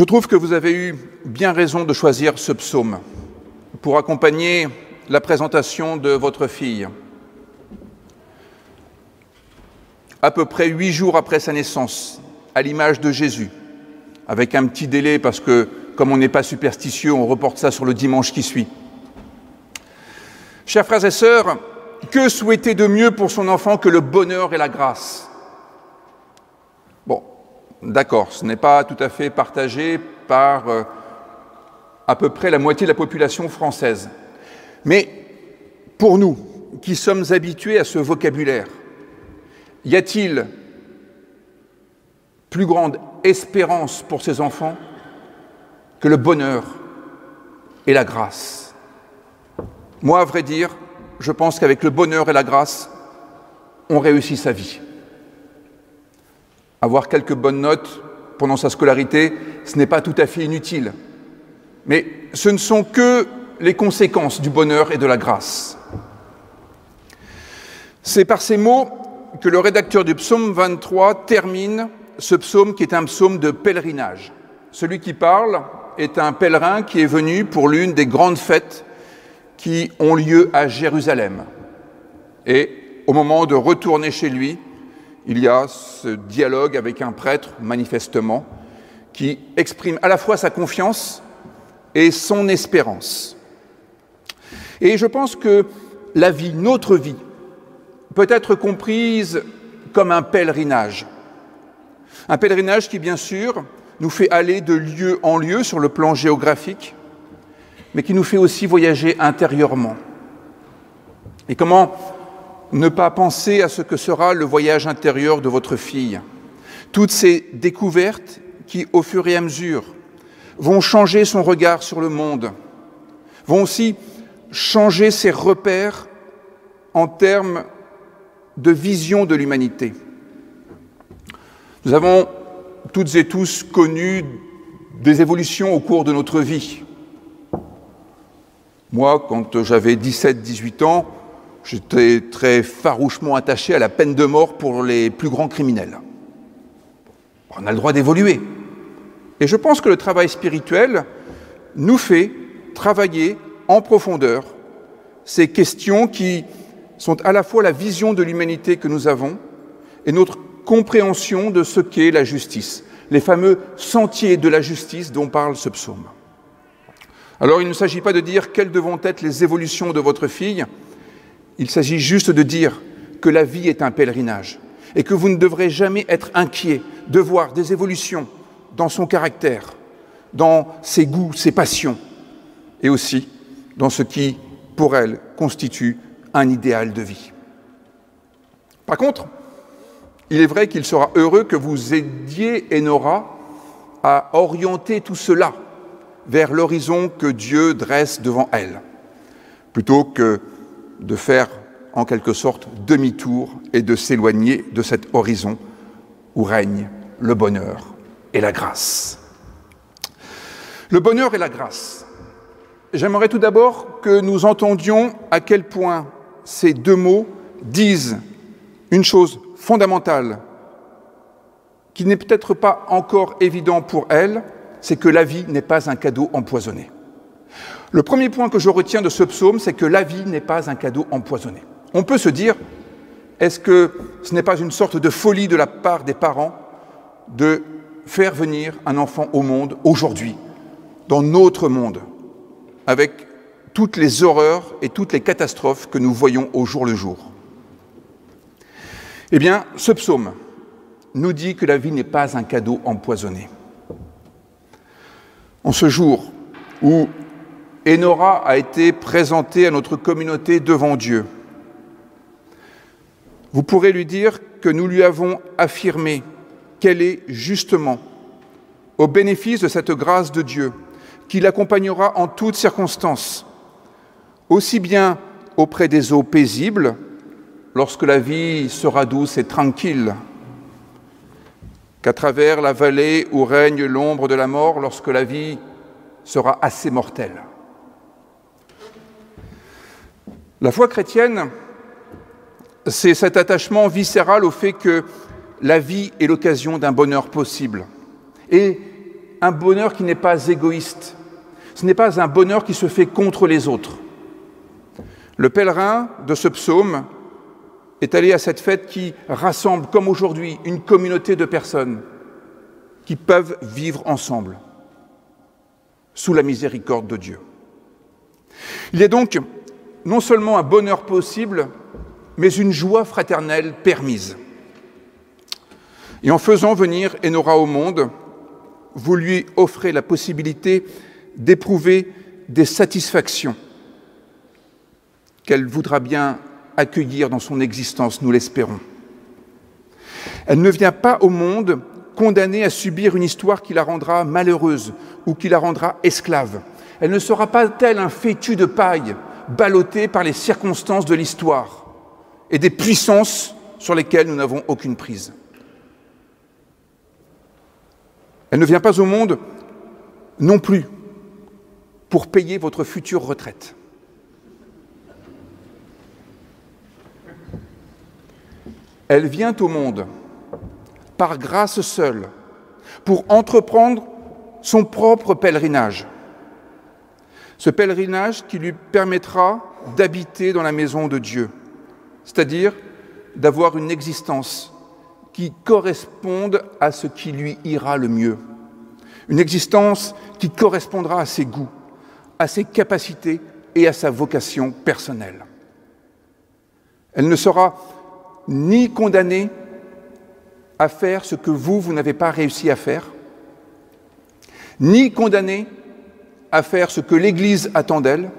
Je trouve que vous avez eu bien raison de choisir ce psaume pour accompagner la présentation de votre fille. À peu près 8 jours après sa naissance, à l'image de Jésus, avec un petit délai parce que, comme on n'est pas superstitieux, on reporte ça sur le dimanche qui suit. Chers frères et sœurs, que souhaiter de mieux pour son enfant que le bonheur et la grâce? Bon, d'accord, ce n'est pas tout à fait partagé par à peu près la moitié de la population française. Mais pour nous, qui sommes habitués à ce vocabulaire, y a-t-il plus grande espérance pour ces enfants que le bonheur et la grâce? Moi, à vrai dire, je pense qu'avec le bonheur et la grâce, on réussit sa vie. Avoir quelques bonnes notes pendant sa scolarité, ce n'est pas tout à fait inutile. Mais ce ne sont que les conséquences du bonheur et de la grâce. C'est par ces mots que le rédacteur du psaume 23 termine ce psaume qui est un psaume de pèlerinage. Celui qui parle est un pèlerin qui est venu pour l'une des grandes fêtes qui ont lieu à Jérusalem. Et au moment de retourner chez lui, il y a ce dialogue avec un prêtre, manifestement, qui exprime à la fois sa confiance et son espérance. Et je pense que la vie, notre vie, peut être comprise comme un pèlerinage. Un pèlerinage qui, bien sûr, nous fait aller de lieu en lieu sur le plan géographique, mais qui nous fait aussi voyager intérieurement. Et comment ne pas penser à ce que sera le voyage intérieur de votre fille? Toutes ces découvertes qui, au fur et à mesure, vont changer son regard sur le monde, vont aussi changer ses repères en termes de vision de l'humanité. Nous avons toutes et tous connu des évolutions au cours de notre vie. Moi, quand j'avais 17-18 ans, j'étais très farouchement attaché à la peine de mort pour les plus grands criminels. On a le droit d'évoluer. Et je pense que le travail spirituel nous fait travailler en profondeur ces questions qui sont à la fois la vision de l'humanité que nous avons et notre compréhension de ce qu'est la justice, les fameux sentiers de la justice dont parle ce psaume. Alors il ne s'agit pas de dire quelles devront être les évolutions de votre fille, il s'agit juste de dire que la vie est un pèlerinage et que vous ne devrez jamais être inquiet de voir des évolutions dans son caractère, dans ses goûts, ses passions et aussi dans ce qui, pour elle, constitue un idéal de vie. Par contre, il est vrai qu'il sera heureux que vous aidiez Enora à orienter tout cela vers l'horizon que Dieu dresse devant elle, plutôt que de faire en quelque sorte demi-tour et de s'éloigner de cet horizon où règne le bonheur et la grâce. Le bonheur et la grâce. J'aimerais tout d'abord que nous entendions à quel point ces deux mots disent une chose fondamentale qui n'est peut-être pas encore évident pour elle, c'est que la vie n'est pas un cadeau empoisonné. Le premier point que je retiens de ce psaume, c'est que la vie n'est pas un cadeau empoisonné. On peut se dire, est-ce que ce n'est pas une sorte de folie de la part des parents de faire venir un enfant au monde aujourd'hui, dans notre monde, avec toutes les horreurs et toutes les catastrophes que nous voyons au jour le jour? Eh bien, ce psaume nous dit que la vie n'est pas un cadeau empoisonné. En ce jour où Enora a été présentée à notre communauté devant Dieu, vous pourrez lui dire que nous lui avons affirmé qu'elle est justement au bénéfice de cette grâce de Dieu qui l'accompagnera en toutes circonstances, aussi bien auprès des eaux paisibles, lorsque la vie sera douce et tranquille, qu'à travers la vallée où règne l'ombre de la mort, lorsque la vie sera assez mortelle. La foi chrétienne, c'est cet attachement viscéral au fait que la vie est l'occasion d'un bonheur possible. Et un bonheur qui n'est pas égoïste. Ce n'est pas un bonheur qui se fait contre les autres. Le pèlerin de ce psaume est allé à cette fête qui rassemble, comme aujourd'hui, une communauté de personnes qui peuvent vivre ensemble, sous la miséricorde de Dieu. Il y a donc non seulement un bonheur possible, mais une joie fraternelle permise. Et en faisant venir Enora au monde, vous lui offrez la possibilité d'éprouver des satisfactions qu'elle voudra bien accueillir dans son existence, nous l'espérons. Elle ne vient pas au monde condamnée à subir une histoire qui la rendra malheureuse ou qui la rendra esclave. Elle ne sera pas tel un fétu de paille, ballotté par les circonstances de l'histoire et des puissances sur lesquelles nous n'avons aucune prise. Elle ne vient pas au monde non plus pour payer votre future retraite. Elle vient au monde par grâce seule pour entreprendre son propre pèlerinage. Ce pèlerinage qui lui permettra d'habiter dans la maison de Dieu, c'est-à-dire d'avoir une existence qui corresponde à ce qui lui ira le mieux. Une existence qui correspondra à ses goûts, à ses capacités et à sa vocation personnelle. Elle ne sera ni condamnée à faire ce que vous n'avez pas réussi à faire, ni condamnée à faire ce que l'Église attend d'elle.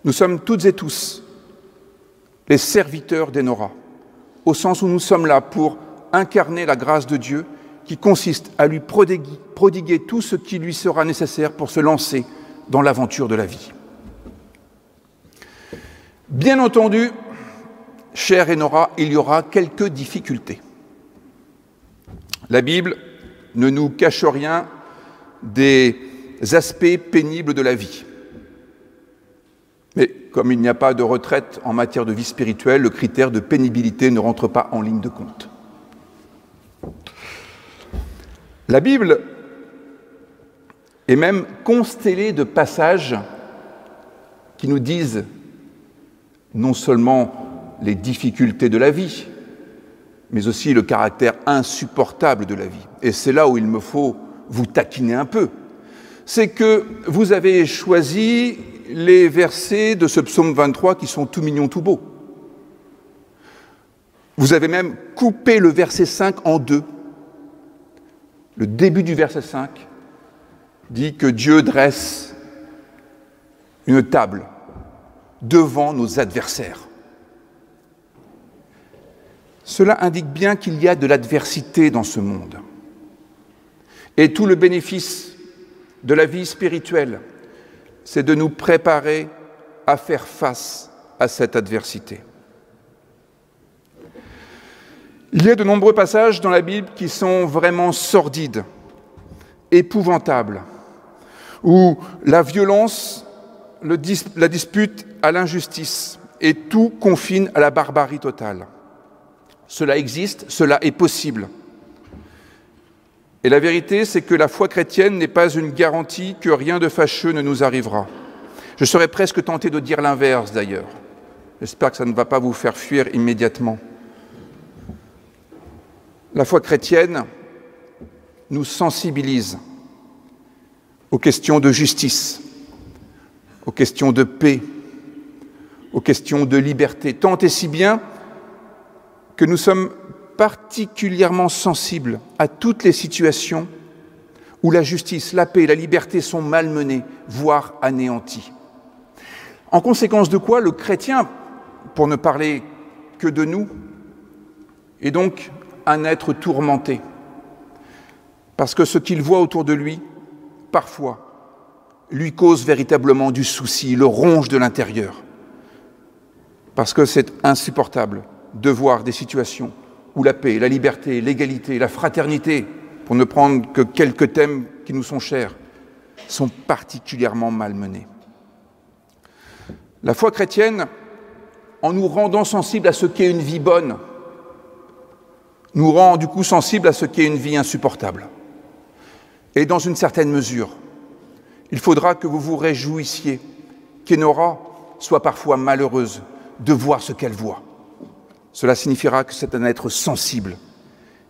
Nous sommes toutes et tous les serviteurs d'Enora, au sens où nous sommes là pour incarner la grâce de Dieu qui consiste à lui prodiguer tout ce qui lui sera nécessaire pour se lancer dans l'aventure de la vie. Bien entendu, chère Enora, il y aura quelques difficultés. La Bible ne nous cache rien des aspects pénibles de la vie. Mais comme il n'y a pas de retraite en matière de vie spirituelle, le critère de pénibilité ne rentre pas en ligne de compte. La Bible est même constellée de passages qui nous disent non seulement les difficultés de la vie, mais aussi le caractère insupportable de la vie. Et c'est là où il me faut vous taquiner un peu. C'est que vous avez choisi les versets de ce psaume 23 qui sont tout mignons, tout beaux. Vous avez même coupé le verset 5 en deux. Le début du verset 5 dit que Dieu dresse une table devant nos adversaires. Cela indique bien qu'il y a de l'adversité dans ce monde. Et tout le bénéfice de la vie spirituelle, c'est de nous préparer à faire face à cette adversité. Il y a de nombreux passages dans la Bible qui sont vraiment sordides, épouvantables, où la violence, la dispute à l'injustice et tout confine à la barbarie totale. Cela existe, cela est possible. Et la vérité, c'est que la foi chrétienne n'est pas une garantie que rien de fâcheux ne nous arrivera. Je serais presque tenté de dire l'inverse d'ailleurs. J'espère que ça ne va pas vous faire fuir immédiatement. La foi chrétienne nous sensibilise aux questions de justice, aux questions de paix, aux questions de liberté, tant et si bien que nous sommes particulièrement sensibles à toutes les situations où la justice, la paix et la liberté sont malmenées, voire anéanties. En conséquence de quoi, le chrétien, pour ne parler que de nous, est donc un être tourmenté, parce que ce qu'il voit autour de lui, parfois, lui cause véritablement du souci, le ronge de l'intérieur, parce que c'est insupportable de voir des situations où la paix, la liberté, l'égalité, la fraternité, pour ne prendre que quelques thèmes qui nous sont chers, sont particulièrement malmenés. La foi chrétienne, en nous rendant sensibles à ce qu'est une vie bonne, nous rend du coup sensibles à ce qu'est une vie insupportable. Et dans une certaine mesure, il faudra que vous vous réjouissiez qu'Enora soit parfois malheureuse de voir ce qu'elle voit. Cela signifiera que c'est un être sensible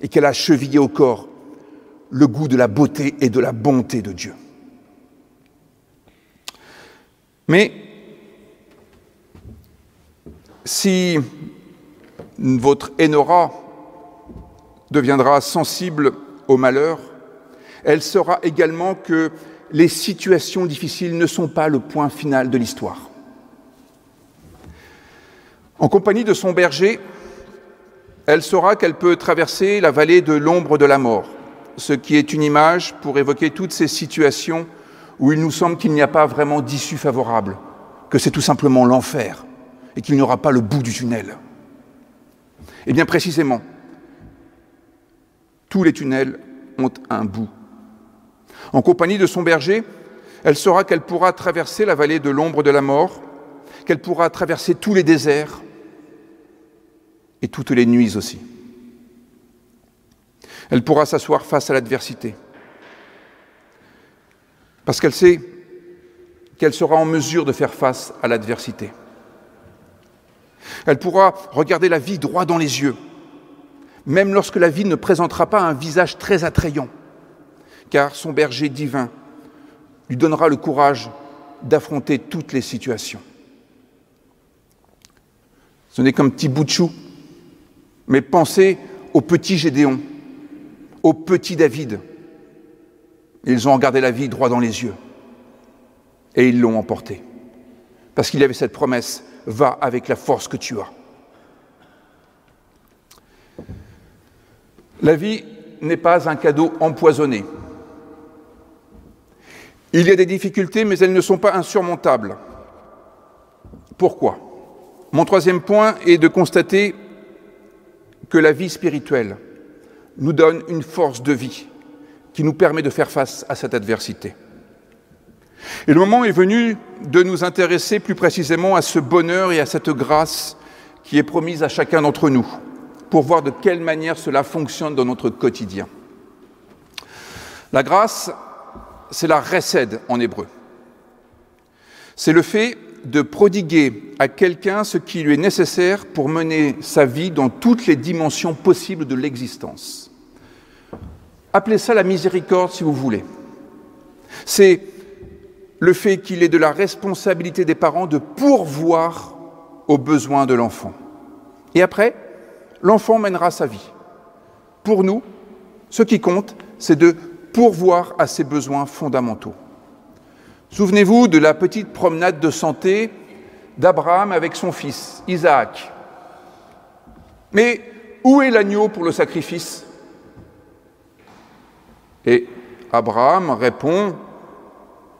et qu'elle a chevillé au corps le goût de la beauté et de la bonté de Dieu. Mais si votre Enora deviendra sensible au malheur, elle saura également que les situations difficiles ne sont pas le point final de l'histoire. En compagnie de son berger, elle saura qu'elle peut traverser la vallée de l'ombre de la mort, ce qui est une image pour évoquer toutes ces situations où il nous semble qu'il n'y a pas vraiment d'issue favorable, que c'est tout simplement l'enfer et qu'il n'y aura pas le bout du tunnel. Eh bien précisément, tous les tunnels ont un bout. En compagnie de son berger, elle saura qu'elle pourra traverser la vallée de l'ombre de la mort, qu'elle pourra traverser tous les déserts et toutes les nuits aussi. Elle pourra s'asseoir face à l'adversité, parce qu'elle sait qu'elle sera en mesure de faire face à l'adversité. Elle pourra regarder la vie droit dans les yeux, même lorsque la vie ne présentera pas un visage très attrayant, car son berger divin lui donnera le courage d'affronter toutes les situations. Ce n'est qu'un petit bout de chou, mais pensez au petit Gédéon, au petit David. Ils ont regardé la vie droit dans les yeux et ils l'ont emporté, parce qu'il y avait cette promesse: va avec la force que tu as. La vie n'est pas un cadeau empoisonné. Il y a des difficultés, mais elles ne sont pas insurmontables. Pourquoi ? Mon troisième point est de constater que la vie spirituelle nous donne une force de vie qui nous permet de faire face à cette adversité. Et le moment est venu de nous intéresser plus précisément à ce bonheur et à cette grâce qui est promise à chacun d'entre nous, pour voir de quelle manière cela fonctionne dans notre quotidien. La grâce, c'est la chesed en hébreu. C'est le fait de prodiguer à quelqu'un ce qui lui est nécessaire pour mener sa vie dans toutes les dimensions possibles de l'existence. Appelez ça la miséricorde si vous voulez. C'est le fait qu'il est de la responsabilité des parents de pourvoir aux besoins de l'enfant. Et après, l'enfant mènera sa vie. Pour nous, ce qui compte, c'est de pourvoir à ses besoins fondamentaux. Souvenez-vous de la petite promenade de santé d'Abraham avec son fils, Isaac. Mais où est l'agneau pour le sacrifice ? Et Abraham répond,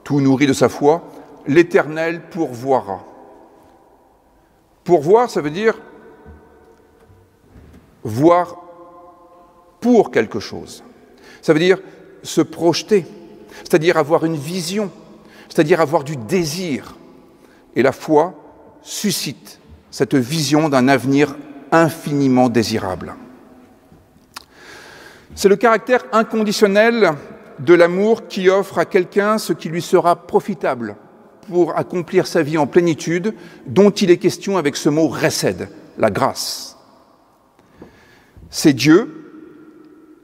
tout nourri de sa foi, « L'Éternel pourvoira ». Pourvoir, ça veut dire voir pour quelque chose. Ça veut dire se projeter, c'est-à-dire avoir une vision, c'est-à-dire avoir du désir. Et la foi suscite cette vision d'un avenir infiniment désirable. C'est le caractère inconditionnel de l'amour qui offre à quelqu'un ce qui lui sera profitable pour accomplir sa vie en plénitude, dont il est question avec ce mot « chesed », la grâce. C'est Dieu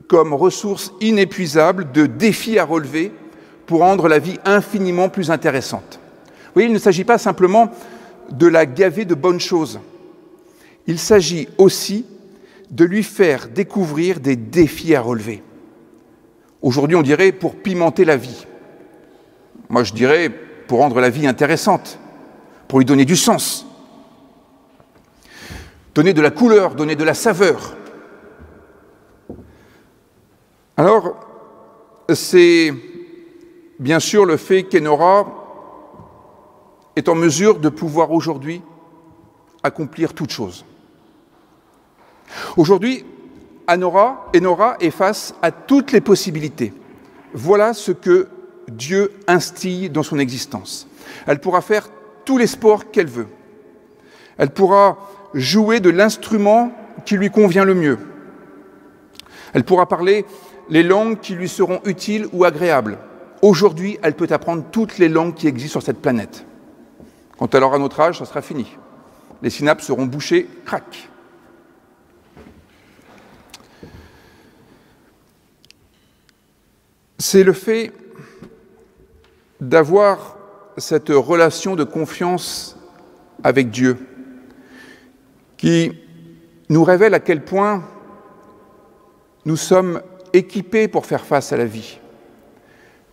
comme ressource inépuisable de défis à relever pour rendre la vie infiniment plus intéressante. Vous voyez, il ne s'agit pas simplement de la gaver de bonnes choses. Il s'agit aussi de lui faire découvrir des défis à relever. Aujourd'hui, on dirait pour pimenter la vie. Moi, je dirais pour rendre la vie intéressante, pour lui donner du sens, donner de la couleur, donner de la saveur. Alors, c'est bien sûr le fait qu'Enora est en mesure de pouvoir aujourd'hui accomplir toute chose. Aujourd'hui, Enora est face à toutes les possibilités. Voilà ce que Dieu instille dans son existence. Elle pourra faire tous les sports qu'elle veut. Elle pourra jouer de l'instrument qui lui convient le mieux. Elle pourra parler les langues qui lui seront utiles ou agréables. Aujourd'hui, elle peut apprendre toutes les langues qui existent sur cette planète. Quand elle aura notre âge, ça sera fini. Les synapses seront bouchées, crac. C'est le fait d'avoir cette relation de confiance avec Dieu qui nous révèle à quel point nous sommes équipés pour faire face à la vie,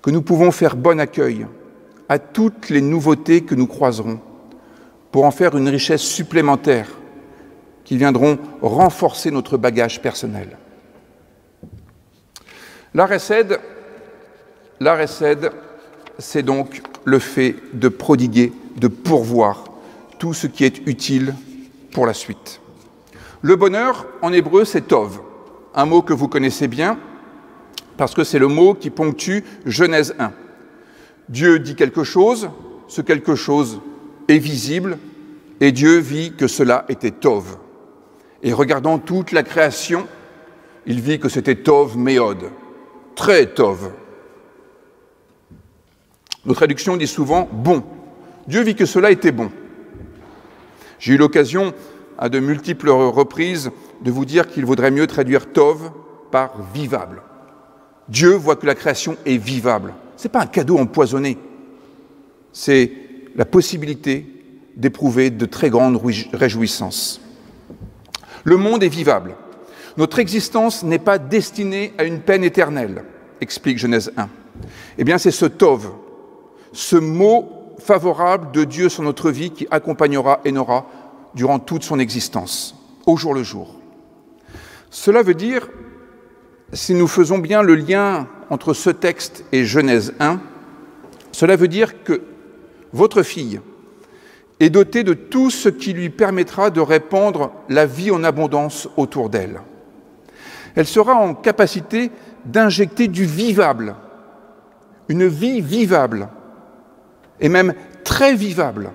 que nous pouvons faire bon accueil à toutes les nouveautés que nous croiserons, pour en faire une richesse supplémentaire qui viendront renforcer notre bagage personnel. La recède, c'est donc le fait de prodiguer, de pourvoir tout ce qui est utile pour la suite. Le bonheur, en hébreu, c'est tov, un mot que vous connaissez bien, parce que c'est le mot qui ponctue Genèse 1. Dieu dit quelque chose, ce quelque chose est visible, et Dieu vit que cela était tov. Et regardant toute la création, il vit que c'était tov méod, très tov. Nos traductions disent souvent « bon ». Dieu vit que cela était bon. J'ai eu l'occasion, à de multiples reprises, de vous dire qu'il vaudrait mieux traduire « tov » par « vivable ». Dieu voit que la création est vivable. Ce n'est pas un cadeau empoisonné. C'est la possibilité d'éprouver de très grandes réjouissances. Le monde est vivable. Notre existence n'est pas destinée à une peine éternelle, explique Genèse 1. Eh bien, c'est ce tov, ce mot favorable de Dieu sur notre vie qui accompagnera Enora durant toute son existence, au jour le jour. Cela veut dire, si nous faisons bien le lien entre ce texte et Genèse 1, cela veut dire que votre fille est dotée de tout ce qui lui permettra de répandre la vie en abondance autour d'elle. Elle sera en capacité d'injecter du vivable, une vie vivable, et même très vivable,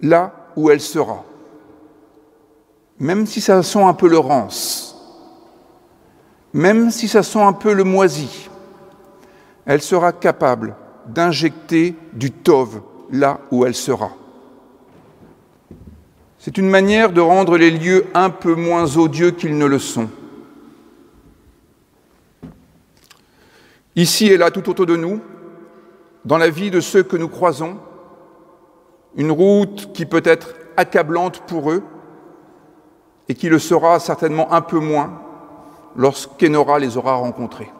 là où elle sera. Même si ça sent un peu le rance, même si ça sent un peu le moisi, elle sera capable d'injecter du tov là où elle sera. C'est une manière de rendre les lieux un peu moins odieux qu'ils ne le sont. Ici et là, tout autour de nous, dans la vie de ceux que nous croisons, une route qui peut être accablante pour eux et qui le sera certainement un peu moins lorsqu'Enora les aura rencontrés.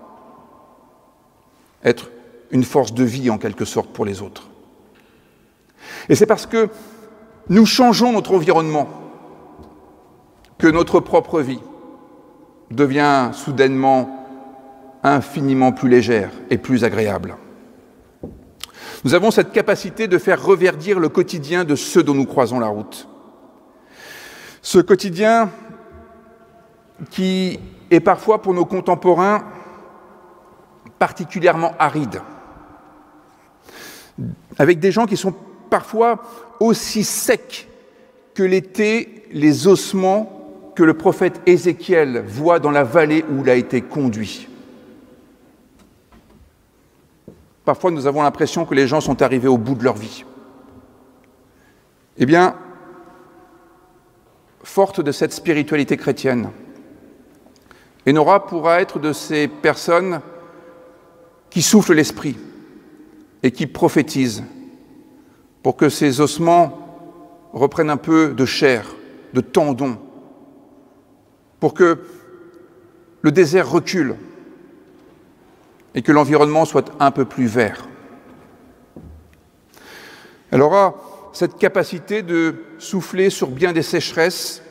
Être une force de vie en quelque sorte pour les autres. Et c'est parce que nous changeons notre environnement que notre propre vie devient soudainement infiniment plus légère et plus agréable. Nous avons cette capacité de faire reverdir le quotidien de ceux dont nous croisons la route. Ce quotidien qui est parfois pour nos contemporains particulièrement aride, avec des gens qui sont parfois aussi secs que l'étaient les ossements que le prophète Ézéchiel voit dans la vallée où il a été conduit. Parfois, nous avons l'impression que les gens sont arrivés au bout de leur vie. Eh bien, forte de cette spiritualité chrétienne, Enora pourra être de ces personnes qui soufflent l'esprit et qui prophétisent pour que ces ossements reprennent un peu de chair, de tendons, pour que le désert recule et que l'environnement soit un peu plus vert. Elle aura cette capacité de souffler sur bien des sécheresses,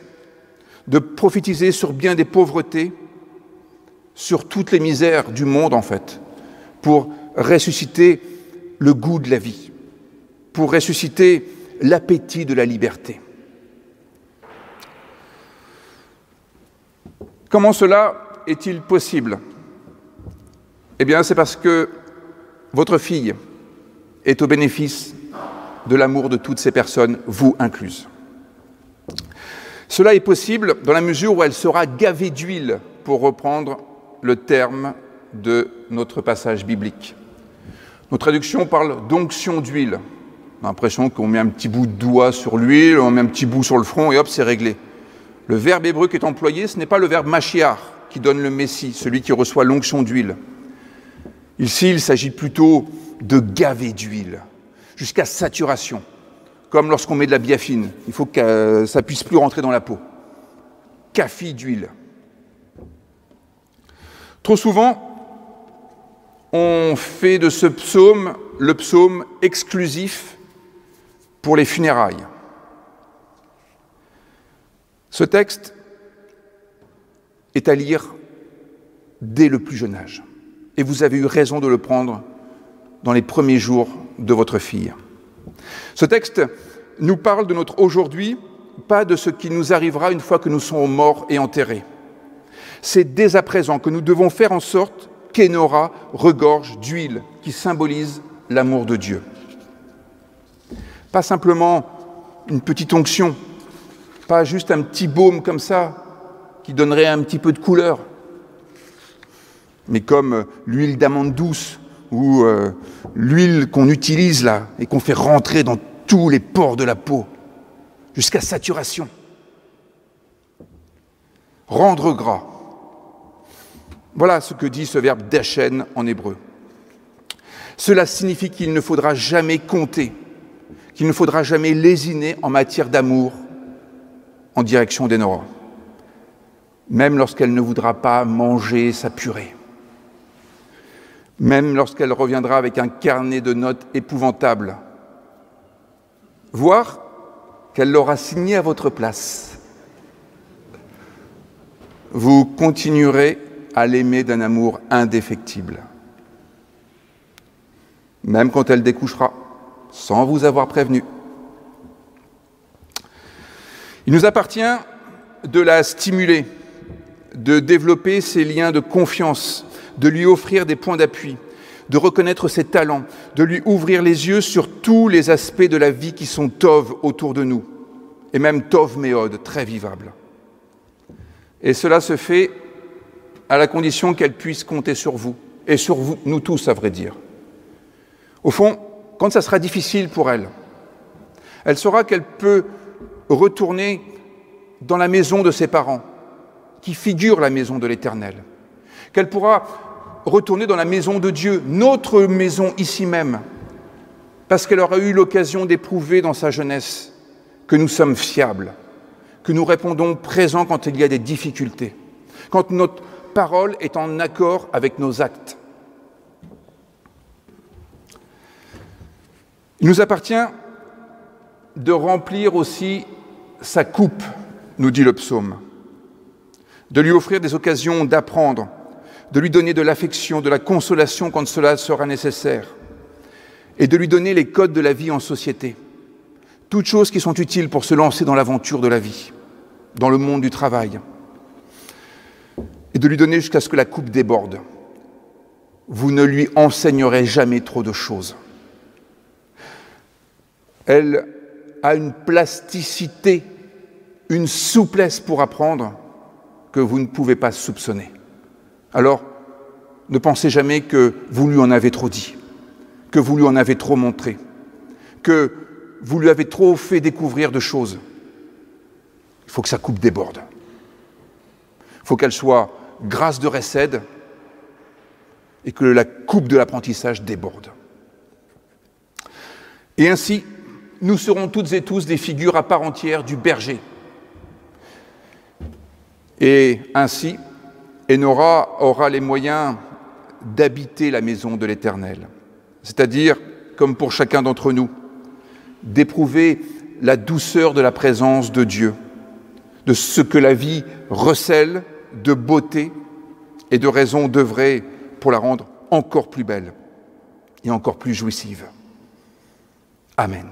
de prophétiser sur bien des pauvretés, sur toutes les misères du monde en fait, pour ressusciter le goût de la vie, pour ressusciter l'appétit de la liberté. Comment cela est-il possible ? Eh bien, c'est parce que votre fille est au bénéfice de l'amour de toutes ces personnes, vous incluses. Cela est possible dans la mesure où elle sera gavée d'huile, pour reprendre le terme de notre passage biblique. Nos traductions parlent d'onction d'huile. On a l'impression qu'on met un petit bout de doigt sur l'huile, on met un petit bout sur le front et hop, c'est réglé. Le verbe hébreu qui est employé, ce n'est pas le verbe Mashiach qui donne le Messie, celui qui reçoit l'onction d'huile. Ici, il s'agit plutôt de gaver d'huile, jusqu'à saturation, comme lorsqu'on met de la biafine. Il faut que ça ne puisse plus rentrer dans la peau. Café d'huile. Trop souvent, on fait de ce psaume le psaume exclusif pour les funérailles. Ce texte est à lire dès le plus jeune âge. Et vous avez eu raison de le prendre dans les premiers jours de votre fille. Ce texte nous parle de notre aujourd'hui, pas de ce qui nous arrivera une fois que nous serons morts et enterrés. C'est dès à présent que nous devons faire en sorte qu'Enora regorge d'huile qui symbolise l'amour de Dieu. Pas simplement une petite onction, pas juste un petit baume comme ça qui donnerait un petit peu de couleur, mais comme l'huile d'amande douce ou l'huile qu'on utilise là et qu'on fait rentrer dans tous les pores de la peau jusqu'à saturation. Rendre gras. Voilà ce que dit ce verbe d'achen en hébreu. Cela signifie qu'il ne faudra jamais compter, qu'il ne faudra jamais lésiner en matière d'amour en direction d'Enora, même lorsqu'elle ne voudra pas manger sa purée, même lorsqu'elle reviendra avec un carnet de notes épouvantable, voire qu'elle l'aura signé à votre place. Vous continuerez à l'aimer d'un amour indéfectible, même quand elle découchera, sans vous avoir prévenu. Il nous appartient de la stimuler, de développer ses liens de confiance, de lui offrir des points d'appui, de reconnaître ses talents, de lui ouvrir les yeux sur tous les aspects de la vie qui sont tov autour de nous, et même tov méod, très vivables. Et cela se fait à la condition qu'elle puisse compter sur vous, et sur vous, nous tous, à vrai dire. Au fond, quand ça sera difficile pour elle, elle saura qu'elle peut retourner dans la maison de ses parents, qui figure la maison de l'Éternel, qu'elle pourra retourner dans la maison de Dieu, notre maison ici même, parce qu'elle aura eu l'occasion d'éprouver dans sa jeunesse que nous sommes fiables, que nous répondons présents quand il y a des difficultés, quand notre parole est en accord avec nos actes. Il nous appartient de remplir aussi sa coupe, nous dit le psaume, de lui offrir des occasions d'apprendre, de lui donner de l'affection, de la consolation quand cela sera nécessaire, et de lui donner les codes de la vie en société, toutes choses qui sont utiles pour se lancer dans l'aventure de la vie, dans le monde du travail, et de lui donner jusqu'à ce que la coupe déborde. Vous ne lui enseignerez jamais trop de choses. Elle a une plasticité, une souplesse pour apprendre que vous ne pouvez pas soupçonner. Alors, ne pensez jamais que vous lui en avez trop dit, que vous lui en avez trop montré, que vous lui avez trop fait découvrir de choses. Il faut que sa coupe déborde. Il faut qu'elle soit grâce de recède et que la coupe de l'apprentissage déborde. Et ainsi, nous serons toutes et tous des figures à part entière du berger. Et ainsi, Enora aura les moyens d'habiter la maison de l'Éternel, c'est-à-dire, comme pour chacun d'entre nous, d'éprouver la douceur de la présence de Dieu, de ce que la vie recèle de beauté et de raison d'œuvrer pour la rendre encore plus belle et encore plus jouissive. Amen.